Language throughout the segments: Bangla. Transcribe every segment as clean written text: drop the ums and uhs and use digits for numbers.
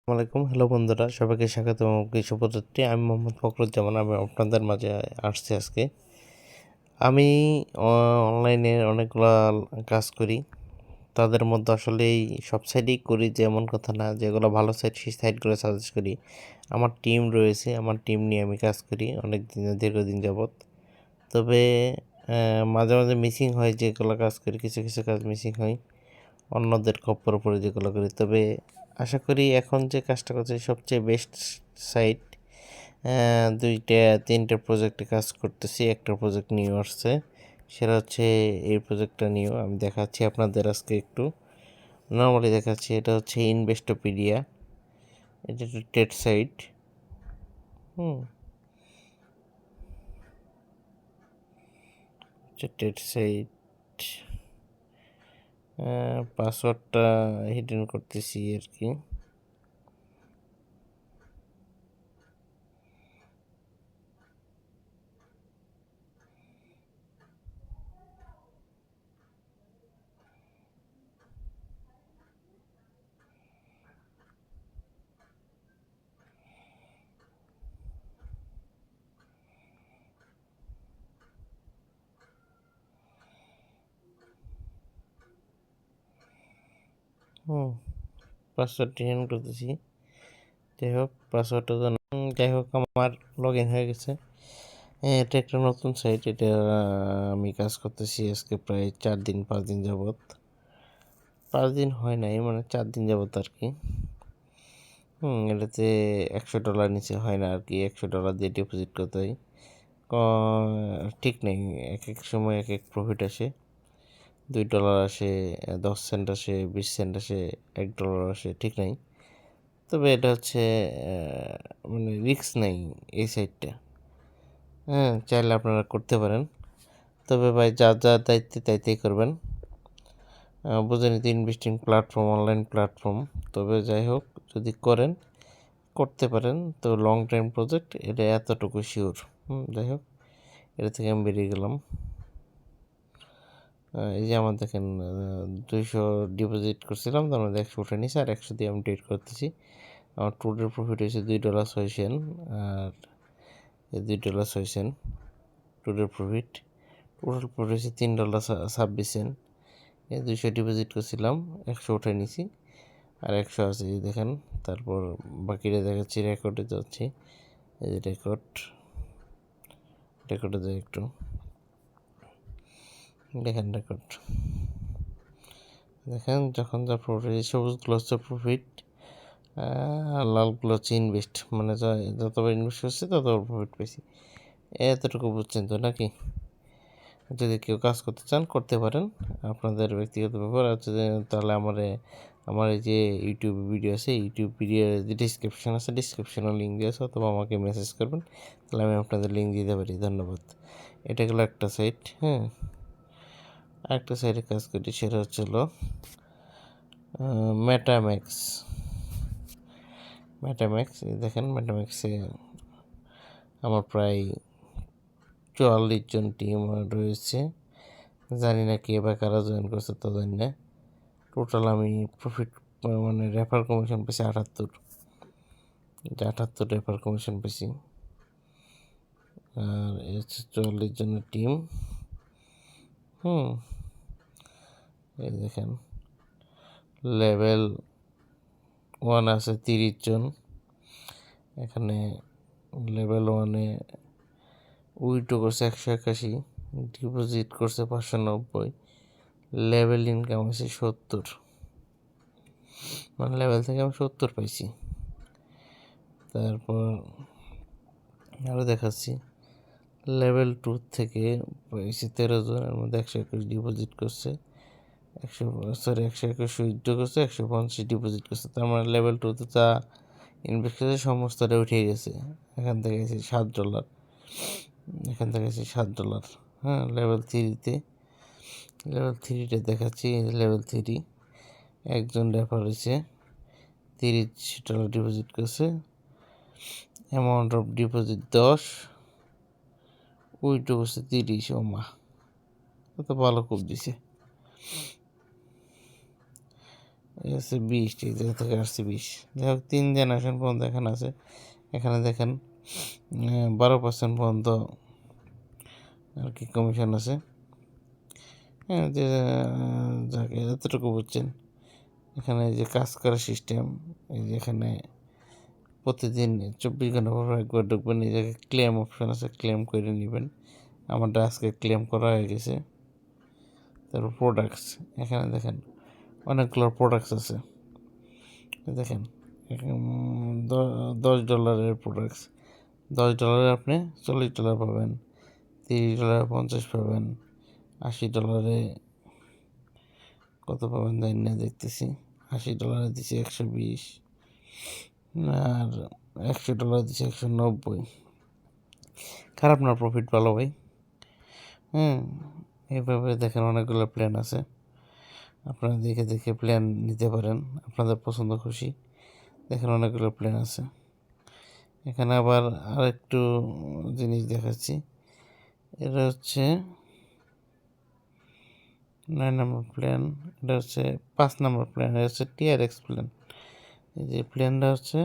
আসসালামাইকুম। হ্যালো বন্ধুরা, সবাইকে স্বাগত শুভরাত্রি। আমি মোহাম্মদ ফখরুজ্জামান। আমি আপনাদের মাঝে আসছি আজকে। আমি অনলাইনে অনেকগুলো কাজ করি। তাদের মধ্যে আসলে এই সব সাইডেই করি যে এমন কথা না, যেগুলো ভালো সাইট সেই সাইটগুলো সাজেস্ট করি। আমার টিম রয়েছে, আমার টিম নিয়ে আমি কাজ করি অনেক দিন, দীর্ঘদিন যাবৎ। তবে মাঝে মাঝে মিসিং হয়, যেগুলো কাজ করি কিছু কিছু কাজ মিসিং হয় অন্যদের খপ্পর উপরে যেগুলো করি। তবে আশা করি এখন যে কাজটা করছি সবচেয়ে বেস্ট সাইট। 2-3টে প্রজেক্টে কাজ করতেছি, একটা প্রজেক্ট নিউ আসছে, সেটা হচ্ছে এই প্রজেক্টটা নিউ আমি দেখাচ্ছি আপনাদের আজকে একটু নর্মালি দেখাচ্ছি। এটা হচ্ছে ইনভেস্টোপিডিয়া, এটা একটা টেট সাইট। টেট সাইট পাসওয়ার্ডটা হিডেন করতেছি আর কি। পাসওয়ার্ডটি হিডেন করতেছি। যাই হোক, পাসওয়ার্ডটা জানো। যাই হোক, আমার লগ ইন হয়ে গেছে। এটা একটা নতুন সাইট। এটা আমি কাজ করতেছি আজকে প্রায় 4-5 দিন যাবৎ। 5 দিন হয় নাই, মানে 4 দিন যাবৎ আর কি। এটাতে $100 নিচে হয় না আর কি। $100 দিয়ে ডিপোজিট করতে হয়। ঠিক নেই, এক এক সময় এক এক প্রফিট আসে। $2 আসে, 10 সেন্ট আসে, 20 সেন্ট আসে, $1 আসে, ঠিক নাই। তবে এটা হচ্ছে মানে রিস্ক নেই এই সাইটটা। চাইলে আপনারা করতে পারেন। তবে ভাই যা যা দায়িত্বে তাইতেই করবেন। বুঝেনি তো, ইনভেস্টিং প্ল্যাটফর্ম, অনলাইন প্ল্যাটফর্ম। তবে যাই হোক, যদি করেন করতে পারেন তো লং টাইম প্রজেক্ট, এটা এতটুকু শিওর। যাই হোক, এটা থেকে আমি বেরিয়ে গেলাম। এই যে আমার দেখেন 200 ডিপোজিট করছিলাম, তার মধ্যে 100 উঠে নিয়েছে, আর 100 দিয়ে আমি ট্রেড করতেছি। আমার টোটাল প্রফিট হয়েছে $2.06, আর $2.06 টোটাল প্রফিট। হয়েছে $3.26। এই 200 ডিপোজিট করছিলাম, 100 উঠে নিছি, আর 100 আছে এই দেখেন। তারপর বাকিটা দেখাচ্ছি, রেকর্ডে যাচ্ছি। এই যে রেকর্ডে যাই একটু, দেখেন রেকর্ড দেখেন। যখন যা প্রফিট, সবুজগুলো হচ্ছে প্রফিট, লালগুলো হচ্ছে ইনভেস্ট, মানে যতবার ইনভেস্ট করছে ততবার প্রফিট পেয়েছি। এতটুকু বুঝছেন তো নাকি? যদি কেউ কাজ করতে চান করতে পারেন, আপনাদের ব্যক্তিগত ব্যাপার আছে। তাহলে আমার এই যে ইউটিউব ভিডিও আছে, ইউটিউব ভিডিওর যে ডিসক্রিপশন আছে, ডিসক্রিপশনে লিঙ্ক দিয়ে আছে, অথবা আমাকে মেসেজ করবেন, তাহলে আমি আপনাদের লিঙ্ক দিতে পারি। ধন্যবাদ। এটা গেলো একটা সাইট। আরেকটা সাইটে কাজ করি, সেটা হচ্ছে হলো মেটাম্যাক্স। দেখেন, মেটাম্যাক্সে আমার প্রায় 44 জন টিম রয়েছে। জানি না কে বা কারা জয়েন করছে, তো জানি না। টোটাল আমি প্রফিট মানে রেফার কমিশন পেয়েছি 78 রেফার কমিশন পেয়েছি। আর এই হচ্ছে 44 জনের টিম। এই দেখেন, লেভেল 1 আছে 30 জন। এখানে লেভেল 1-এ উইথড্র করছে 181, ডিপোজিট করছে 590, লেভেল ইনকাম আছে 70, মানে লেভেল থেকে আমি 70 পাইছি। তারপর আরও দেখাচ্ছি, লেভেল 2 থেকে পাইছি 13 জন, এর মধ্যে 121 ডিপোজিট করছে, 121 উইথড্র করছে, 150 ডিপোজিট করছে। তার মানে লেভেল 2-তে যা ইনভেস্ট করছে সমস্তটা উঠে গেছে। এখান থেকে আছে $7, এখান থেকে আছে $7। লেভেল 3-তে দেখাচ্ছি। লেভেল 3 একজন রেফার হয়েছে, $30 ডিপোজিট করছে, অ্যামাউন্ট অফ ডিপোজিট 10, উইথড্র করছে 30। ও মা, তো ভালো খুব দিছে। এই হচ্ছে 20, এই জায়গা থেকে আসছে 20। যাই হোক 3 জেনারেশন পর্যন্ত এখানে আছে। এখানে দেখেন 12% পর্যন্ত আর কি কমিশন আছে। হ্যাঁ, যে যাকে এতটুকু বুঝছেন। এখানে যে কাজ করার সিস্টেম, এই যে এখানে প্রতিদিন 24 ঘন্টা পর একবার ঢুকবেন, এই জায়গায় ক্লেম অপশন আছে, ক্লেম করে নেবেন। আমারটা আজকে ক্লেম করা হয়ে গেছে। তারপর প্রোডাক্টস, এখানে দেখেন অনেকগুলো প্রোডাক্টস আছে। দেখেন $10 প্রোডাক্টস, $10 আপনি $40 পাবেন, $30 50 পাবেন, $80 কত পাবেন জানি না, দেখতেছি। $80 দিচ্ছে 120, আর $100 দিচ্ছে 190। খারাপ না, প্রফিট ভালো ভাই। এইভাবে দেখেন অনেকগুলো প্ল্যান আছে, আপনারা দেখে দেখে প্ল্যান নিতে পারেন আপনাদের পছন্দ খুশি। দেখেন অনেকগুলো প্ল্যান আছে। এখানে আবার আরেকটু জিনিস দেখাচ্ছি। এটা হচ্ছে 9 নম্বর প্ল্যান, এটা হচ্ছে 5 নম্বর প্ল্যান, এটা হচ্ছে TRX প্ল্যান। এই যে প্ল্যানটা হচ্ছে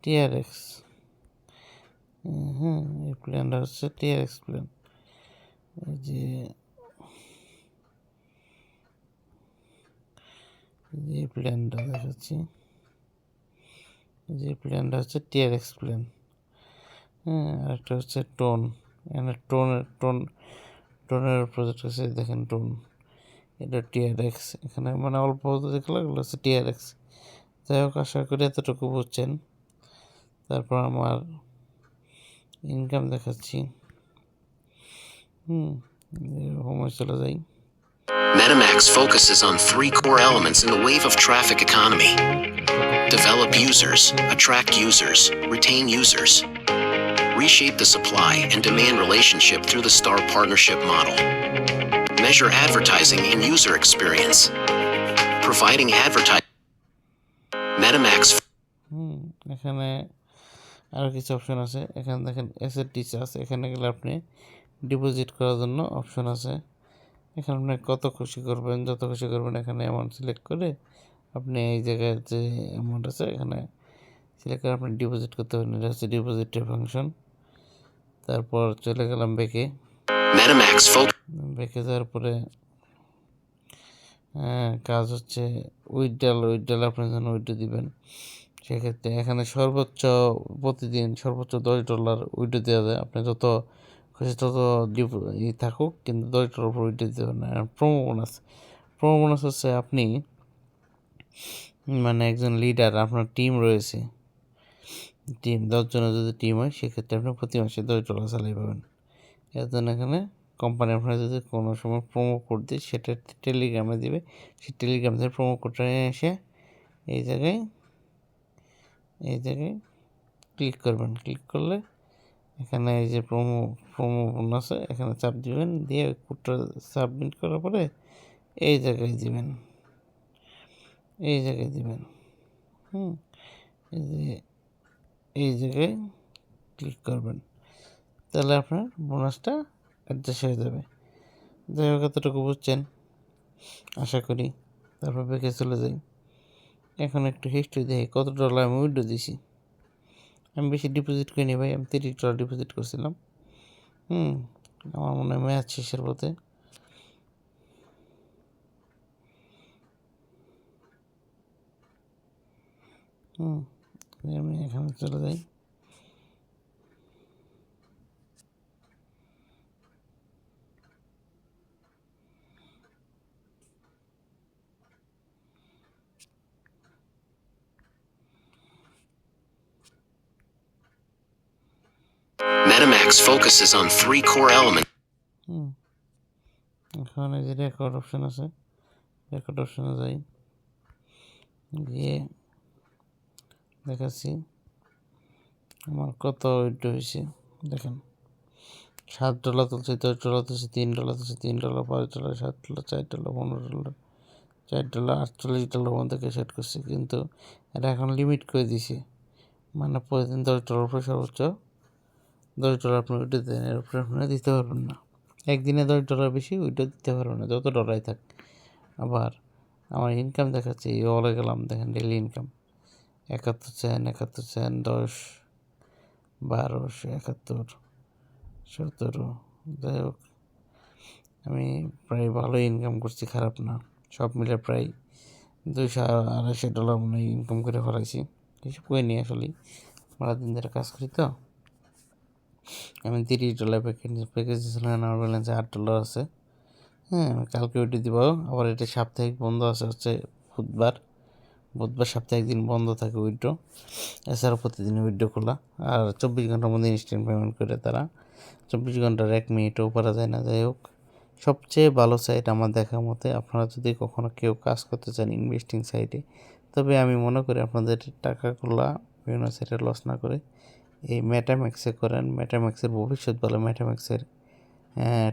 TRX। এই প্ল্যানটা হচ্ছে TRX প্ল্যান। এই যে প্ল্যানটা দেখাচ্ছি, যে প্ল্যানটা হচ্ছে TRX প্ল্যান। আর একটা হচ্ছে টোন। এখানে টোনের প্রজেক্ট আছে, দেখেন টোন, এটা TRX। এখানে মানে অল্প যেগুলো এগুলো হচ্ছে TRX। যাই হোক, আশা করি এতটুকু বুঝছেন। তারপর আমার ইনকাম দেখাচ্ছি। হোমে চলে যাই। MetaMax focuses on 3 core elements in the wave of traffic economy. Develop users, attract users, retain users. Reshape the supply and demand relationship through the STAR partnership model. Measure advertising and user experience. Providing advertising. MetaMax. এখানে আরও কিছু অপশন আছে। এখানে দেখেন অ্যাসেট টিচার্স, এখানে গেলে আপনি ডিপোজিট করার জন্য অপশন আছে। এখানে আপনি কত খুশি করবেন, যত খুশি করবেন এখানে অ্যামাউন্ট সিলেক্ট করে আপনি এই জায়গায় যে অ্যামাউন্ট আছে এখানে সিলেক্ট করে আপনি ডিপোজিট করতে পারেন। এটা হচ্ছে ডিপোজিটের ফাংশন। তারপর চলে গেলাম ব্যাকে। ব্যাকে যাওয়ার পরে কাজ হচ্ছে উইথড্রল আপনি যখন উইথড্র দিবেন, সেক্ষেত্রে এখানে প্রতিদিন সর্বোচ্চ $10 উইথড্র দেওয়া যায়। আপনি যত খুশি তত থাকুক, কিন্তু $10 উপর উইথড্র দিতে পারেন। আর প্রোমো বোনাস হচ্ছে আপনি মানে একজন লিডার, আপনার টিম রয়েছে, টিম 10 জনের যদি টিম হয়, সেক্ষেত্রে আপনি প্রতি মাসে $10 স্যালারি পাবেন। এর জন্য এখানে কোম্পানি আপনার যদি কোনো সময় প্রোমো কোড দিই, সেটা টেলিগ্রামে দিবে। সেই টেলিগ্রাম থেকে প্রোমো কোডটা নিয়ে এসে এই জায়গায় ক্লিক করবেন। ক্লিক করলে এখানে এই যে প্রোমো আছে, এখানে চাপ দিবেন, দিয়ে কোডটা সাবমিট করার পরে এই জায়গায় দিবেন। এই যে এই জায়গায় ক্লিক করবেন, তাহলে আপনার বোনাসটা অ্যাডজাস্ট হয়ে যাবে। যাই হোক, এতটুকু বুঝছেন আশা করি। তারপর ব্যাকে চলে যাই। এখন একটু হিস্ট্রি দেখি কত ডলার আমি উইথড্র দিছি। আমি বেশি ডিপোজিট করিনি ভাই, আমি $30 ডিপোজিট করছিলাম। আমার মনে হয় ম্যাচ শেষের পথে। আমি এখানে চলে যাই। MetaMax focuses on 3 core elements. এখানে যে রেকর্ড অপশন আছে, রেকর্ড অপশনে যাই, গিয়ে দেখাচ্ছি আমার কত উইথড্র হয়েছে। দেখেন $7 তুলছে, $10 তুলছে, $3 তুলছে, $3, $5, $7, $4, $15, $4, $48 পর্যন্ত সেট করছে। কিন্তু এটা এখন লিমিট করে দিছে, মানে প্রতিদিন $10 উপরে সর্বোচ্চ $10 আপনি উইথড্র দেন, এর উপরে আপনি দিতে পারবেন না। একদিনে $10 বেশি উইথড্র দিতে পারবেন না, যত ডলারই থাক। আবার আমার ইনকাম দেখাচ্ছে, এই হলে গেলাম, দেখেন ডেলি ইনকাম 71 সেন্ট, 71 সেন্ট, 10, 12, 71, 17। যাই হোক, আমি প্রায় ভালোই ইনকাম করছি, খারাপ না। সব মিলে প্রায় $200-250 মনে ইনকাম করে ফেলাইছি। হিসেব করে নিই, আসলে সারা দিন ধরে কাজ করি তো। আমি $30 প্যাকেজ দিয়েছিলাম, আমার ব্যালেন্সে $8 আছে। হ্যাঁ, আমি কালকে ওইটা দিব। আবার এটা সাপ্তাহিক বন্ধ আছে হচ্ছে বুধবার সপ্তাহে একদিন বন্ধ থাকে উইড্রো, এছাড়া প্রতিদিন উইড্রো খোলা। আর 24 ঘন্টার মধ্যে ইনস্ট্যান্ট পেমেন্ট করে তারা, 24 ঘন্টার 1 মিনিটও করা যায় না। যাই হোক, সবচেয়ে ভালো সাইট আমার দেখার মতে, আপনারা যদি কখনো কেউ কাজ করতে চান ইনভেস্টিং সাইটে, তবে আমি মনে করি আপনাদের টাকাগুলা বিভিন্ন সাইটে লস না করে এই মেটাম্যাক্সে করেন। মেটাম্যাক্সের ভবিষ্যৎ ভালো। মেটাম্যাক্সের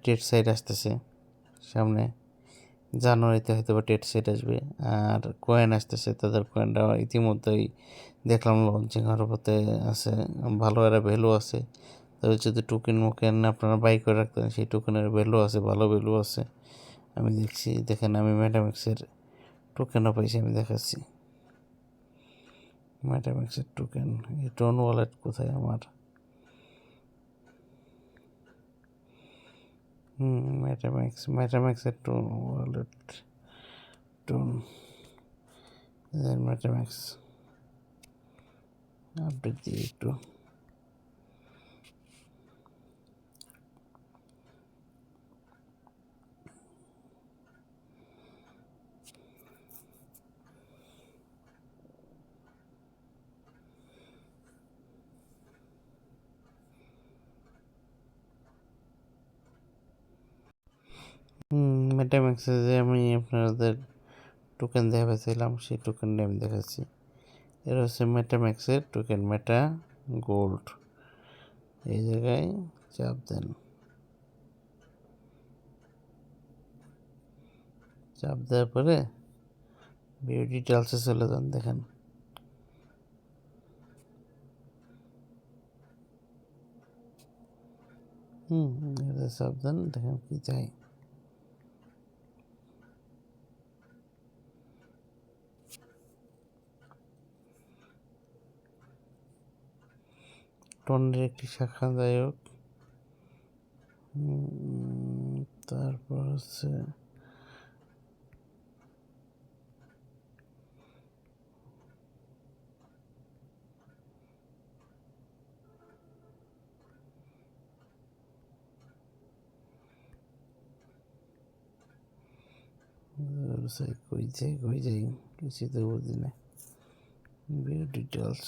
ট্রেড সাইট আসতেছে সামনে, জানুয়ারিতে হয়তো বা টেট সেট আসবে। আর কয়েন আসতেছে, তাদের কয়েনটা ইতিমধ্যেই দেখলাম লঞ্চিং হওয়ার পথে আছে, ভালো একটা ভ্যালু আছে। তবে যদি টোকেন আপনারা বাই করে রাখতেন, সেই টোকেনের ভ্যালু আছে, ভালো ভ্যালু আছে। আমি দেখছি, দেখেন আমি মেটাম্যাক্সের টোকেনও পাইছি, আমি দেখাচ্ছি। মেটাম্যাক্সের টোকেন, এই টোন ওয়ালেট কোথায় আমার? মেটাম্যাক্সের টোন ওয়ালেট, টোন মেটাম্যাক্স আপডেট দিয়ে একটু। মেটাম্যাক্সে যে আমি আপনাদের টোকেন দেখাচ্ছিলাম, সেই টোকেনটা আমি দেখাচ্ছি। এটা হচ্ছে মেটাম্যাক্সের টোকেন, মেটা গোল্ড। এই জায়গায় চাপ দেন, চাপ দেওয়ার পরে ভিউ ডিটেলসে চলে যান, দেখেন এটা চাপ দেন, দেখেন কি চাই। টনের একটি শাখা, যাই হোক। তারপর হচ্ছে কই যাই কিছুই তো বুঝি না। ভিউ ডিটেলস,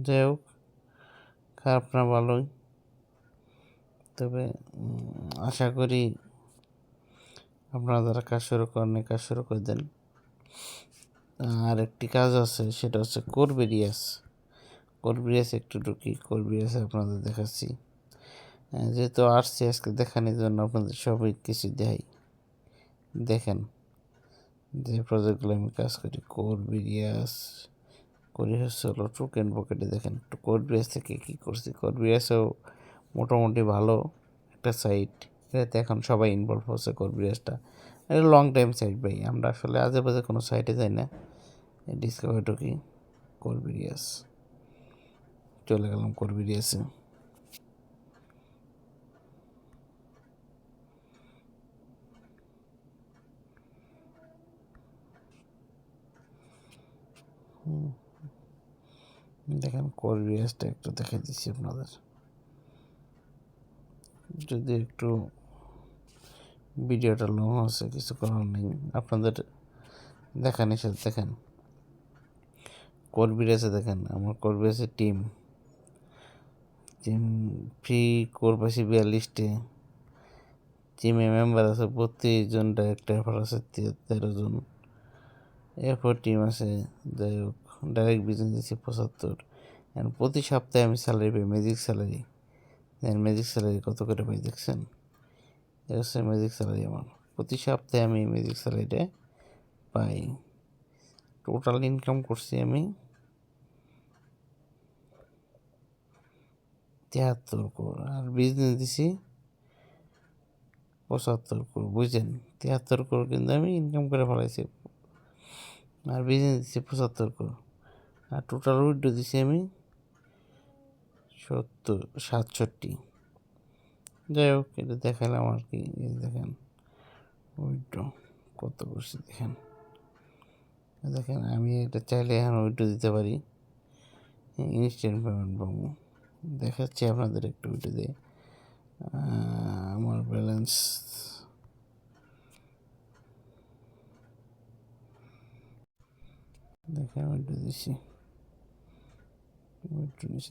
যাই হোক, খারাপ না, ভালোই। তবে আশা করি আপনারা যারা কাজ শুরু করেন, কাজ শুরু করে দেন। আর একটি কাজ আছে, সেটা হচ্ছে কোরবেরিয়াস একটু ঢুকি। কোরবেরিয়াসে আপনাদের দেখাচ্ছি, যেহেতু আসছি আজকে দেখানোর জন্য, আপনাদের সবই কিছু দেখাই। দেখেন যে প্রজেক্টগুলো আমি কাজ করি, কোরবেরিয়াস হলো টোকেন পকেটে। দেখেন কোরবেরিয়াস থেকে কী করছি। কোরবেরিয়াসও মোটামুটি ভালো একটা সাইট, এটাতে এখন সবাই ইনভলভ হচ্ছে। কোরবেরিয়াসটা এটা লং টাইম সাইট ভাই, আমরা আসলে আজে বাজে কোনো সাইটে যাই না। ডিসকভার ঢুকি, কোরবেরিয়াস, চলে গেলাম কোরবেরিয়াসে। দেখেন কোরবেরিয়াসটা একটু দেখে দিচ্ছি আপনাদের, যদি একটু ভিডিওটা লং আছে, কিছু করার নেই, আপনাদের দেখানোর সাথে। দেখেন কোরবেরিয়াসে, দেখেন আমার কোরবেরিয়াসের টিম ফ্রি কোর পাইছি 42টে। টিমে মেম্বার আছে 32 জন, ডাইরেক্ট রেফার আছে 13 জন, এরপর টিম আছে। যাই হোক, ডাইরেক্ট বিজনেস দিচ্ছি 75। অ্যান্ড প্রতি সপ্তাহে আমি স্যালারি পাই, ম্যাজিক স্যালারি। ম্যাজিক স্যালারি কত করে পাই দেখছেন? এটা হচ্ছে ম্যাজিক স্যালারি আমার। প্রতি সপ্তাহে আমি ম্যাজিক স্যালারিটা পাই। টোটাল ইনকাম করছি আমি 73 কোর, আর বিজনেস দিছি 75 কোর। বুঝছেন, 73 কোর কিন্তু আমি ইনকাম করে ফেলাইছি, আর বিজনেস দিছি 75 কোর, আর টোটাল উইড্রো দিছি আমি 67। যাই হোক, এটা দেখালাম আর কি। দেখেন উইড্রো কত করছি, দেখেন আমি এটা চাইলে এখন উইড্রো দিতে পারি, ইনস্ট্যান্ট পেমেন্ট পাবো। দেখাচ্ছি আপনাদের একটু উইড্রো দিয়ে। আমার ব্যালেন্স দেখেন, উইড্রো দিছি,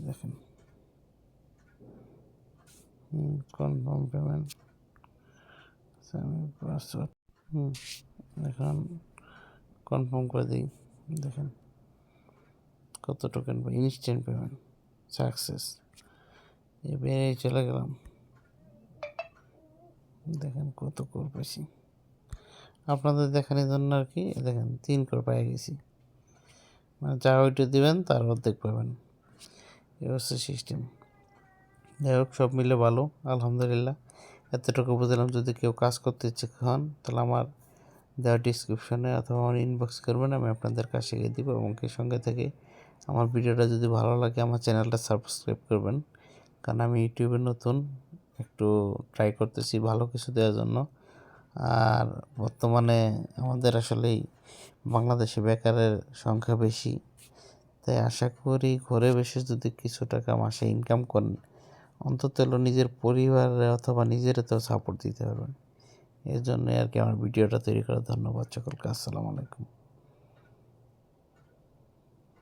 দেখেন কনফার্ম পেমেন্ট। আমি পাসওয়ার্ড এখন কনফার্ম করে দিই। দেখেন কত টোকেন পাই, ইনস্ট্যান্ট পেমেন্ট সাকসেস। এবারে চলে গেলাম, দেখেন কত কোর পাইছি আপনাদের দেখানোর জন্য আর কি। দেখেন 3 কোর পেয়ে গেছি, মানে যা ওইটা দেবেন তার অর্ধেক পাবেন, এই হচ্ছে সিস্টেম। যাই হোক, সব মিলে ভালো, আলহামদুলিল্লাহ। এতটুকু বুঝলাম। যদি কেউ কাজ করতে ইচ্ছে হন তাহলে আমার দেওয়া ডিসক্রিপশনে অথবা আমার ইনবক্স করবেন, আমি আপনাদের কাজ শিখিয়ে দিব। এবং কি সঙ্গে থেকে আমার ভিডিওটা যদি ভালো লাগে আমার চ্যানেলটা সাবস্ক্রাইব করবেন, কারণ আমি ইউটিউবে নতুন, একটু ট্রাই করতেছি ভালো কিছু দেওয়ার জন্য। আর বর্তমানে আমাদের আসলেই বাংলাদেশে বেকারের সংখ্যা বেশি, তাই আশা করি ঘরে বসে যদি কিছু টাকা মাসে ইনকাম করেন, অন্তত নিজের পরিবারে অথবা নিজের তো সাপোর্ট দিতে পারবেন। এর জন্য আর কি আমার ভিডিওটা তৈরি করা। ধন্যবাদ সকলকে। আসসালামু আলাইকুম।